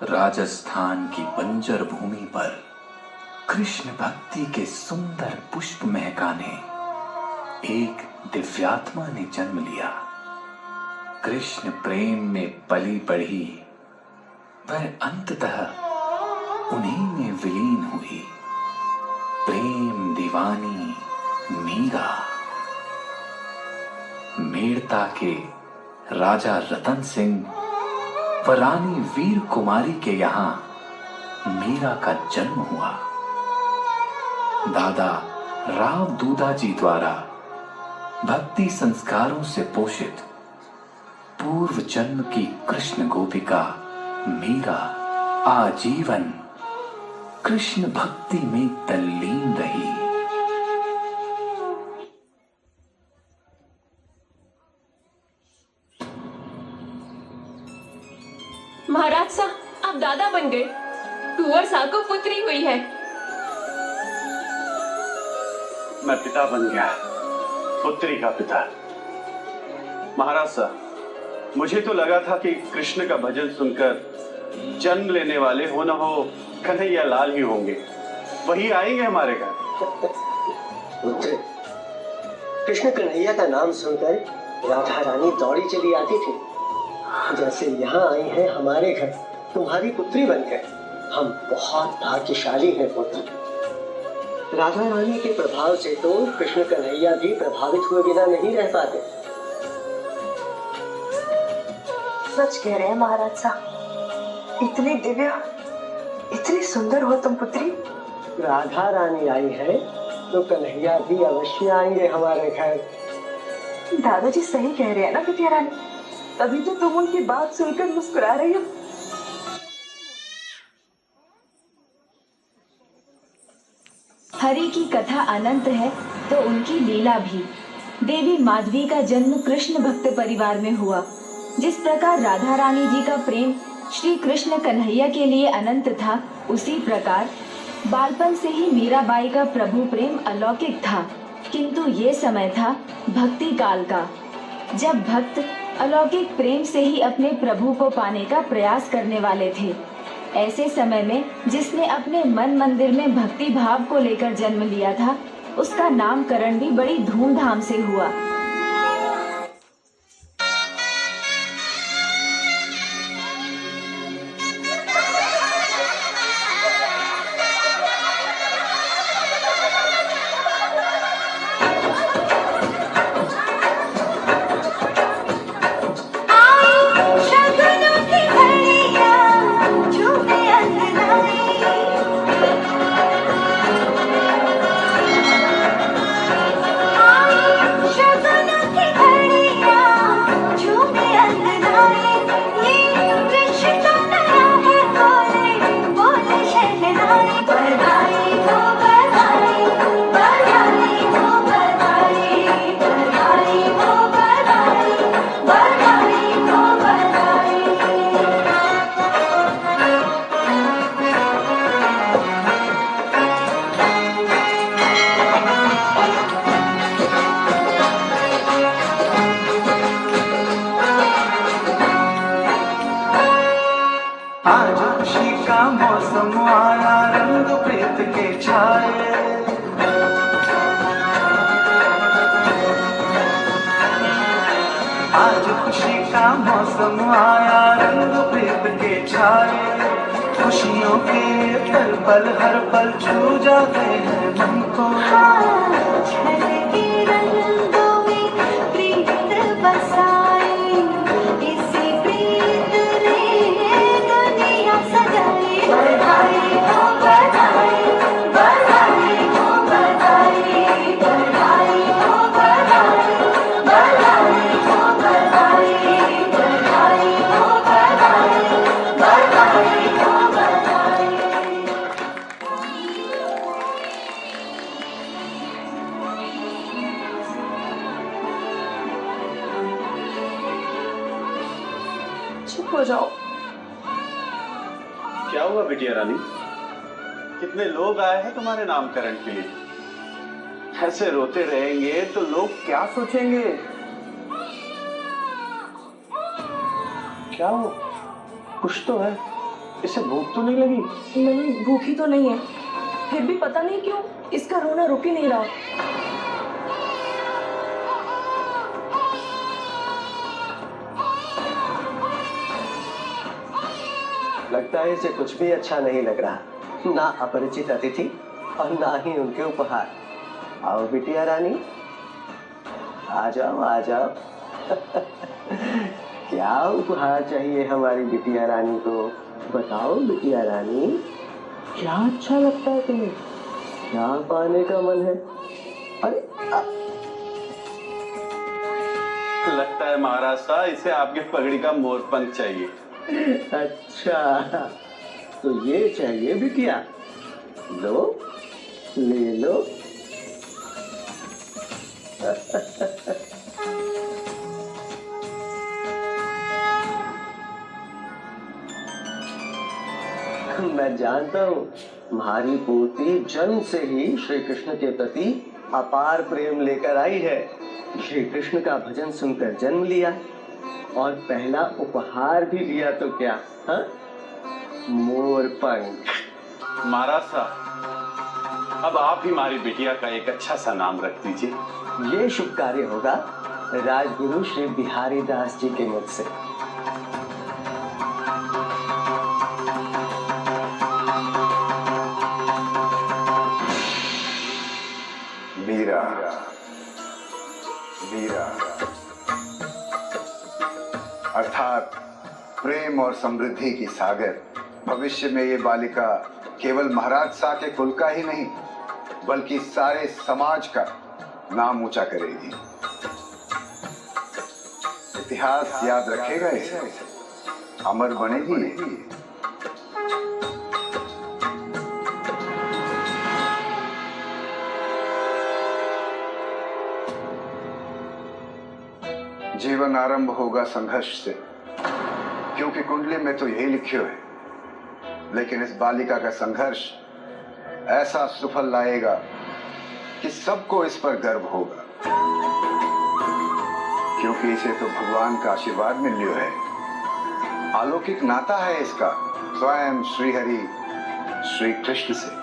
राजस्थान की बंजर भूमि पर कृष्ण भक्ति के सुंदर पुष्प महकाने एक दिव्यात्मा ने जन्म लिया। कृष्ण प्रेम में पली बढ़ी, वह अंततः उन्हीं में विलीन हुई। प्रेम दीवानी मीरा। मेड़ता के राजा रतन सिंह व रानी वीर कुमारी के यहां मीरा का जन्म हुआ। दादा राव दूधा जी द्वारा भक्ति संस्कारों से पोषित पूर्व जन्म की कृष्ण गोपिका मीरा आजीवन कृष्ण भक्ति में तल्लीन रही। महाराज साहब, आप दादा बन गए। कुंवर साहब को पुत्री हुई है। मैं पिता बन गया, पुत्री का पिता। महाराज साहब, मुझे तो लगा था कि कृष्ण का भजन सुनकर जन्म लेने वाले हो न हो कन्हैया लाल ही होंगे, वही आएंगे हमारे घर। पुत्र, कृष्ण कन्हैया का नाम सुनकर राधा रानी दौड़ी चली आती थी। जैसे यहाँ आई है हमारे घर तुम्हारी पुत्री बनकर, हम बहुत भाग्यशाली हैं पुत्र। राधा रानी के प्रभाव से तो कृष्ण कन्हैया भी प्रभावित हुए बिना नहीं रह पाते। सच कह रहे हैं महाराज साहब, इतनी दिव्य, इतनी सुंदर हो तुम पुत्री। राधा रानी आई है तो कन्हैया भी अवश्य आएंगे हमारे घर। दादाजी सही कह रहे हैं ना बिटिया रानी, तभी तो तुम उनकी बात सुनकर मुस्कुरा रही हो। हरि की कथा अनंत है तो उनकी लीला भी। देवी माधवी का जन्म कृष्ण भक्त परिवार में हुआ। जिस प्रकार राधा रानी जी का प्रेम श्री कृष्ण कन्हैया के लिए अनंत था, उसी प्रकार बालपन से ही मीराबाई का प्रभु प्रेम अलौकिक था। किंतु ये समय था भक्ति काल का, जब भक्त अलौकिक प्रेम से ही अपने प्रभु को पाने का प्रयास करने वाले थे। ऐसे समय में जिसने अपने मन मंदिर में भक्ति भाव को लेकर जन्म लिया था, उसका नामकरण भी बड़ी धूमधाम से हुआ। आज खुशी का मौसम आया, रंग प्रीत के छाए। आज खुशी का मौसम आया, रंग प्रीत के छाए। खुशियों के पल पल हर पल छू जाते हैं मन को। चुप हो जाओ। क्या हुआ बिटिया रानी? कितने लोग आए हैं तुम्हारे नामकरण के लिए? ऐसे रोते रहेंगे तो लोग क्या सोचेंगे? क्या हो? कुछ तो है। इसे भूख तो नहीं लगी? नहीं, भूखी तो नहीं है, फिर भी पता नहीं क्यों इसका रोना रुक ही नहीं रहा। लगता है इसे कुछ भी अच्छा नहीं लग रहा, ना अपरिचित अतिथि और ना ही उनके उपहार। आओ बिटिया रानी, आ जाओ आ जाओ। क्या उपहार चाहिए हमारी बिटिया रानी को? बताओ बिटिया रानी, क्या अच्छा लगता है तुम्हें? क्या पाने का मन है? अरे लगता है महाराज साहब इसे आपके पगड़ी का मोरपंख चाहिए। अच्छा, तो ये चाहिए बिटिया? लो, ले लो। मैं जानता हूँ तुम्हारी पोती जन्म से ही श्री कृष्ण के प्रति अपार प्रेम लेकर आई है। श्री कृष्ण का भजन सुनकर जन्म लिया और पहला उपहार भी दिया तो क्या, हाँ? मोर पंख। महाराज साहब, अब आप ही हमारी बिटिया का एक अच्छा सा नाम रख दीजिए। ये शुभ कार्य होगा राजगुरु श्री बिहारी दास जी के मुख से। मीरा, मीरा अर्थात प्रेम और समृद्धि की सागर। भविष्य में ये बालिका केवल महाराज शाह के कुल का ही नहीं बल्कि सारे समाज का नाम ऊंचा करेगी। इतिहास याद रखेगा इसे, अमर बनेगी। जीवन आरंभ होगा संघर्ष से, क्योंकि कुंडली में तो यही लिखियो है। लेकिन इस बालिका का संघर्ष ऐसा सुफल लाएगा कि सबको इस पर गर्व होगा, क्योंकि इसे तो भगवान का आशीर्वाद मिलियो है। अलौकिक नाता है इसका स्वयं श्री हरि श्री कृष्ण से।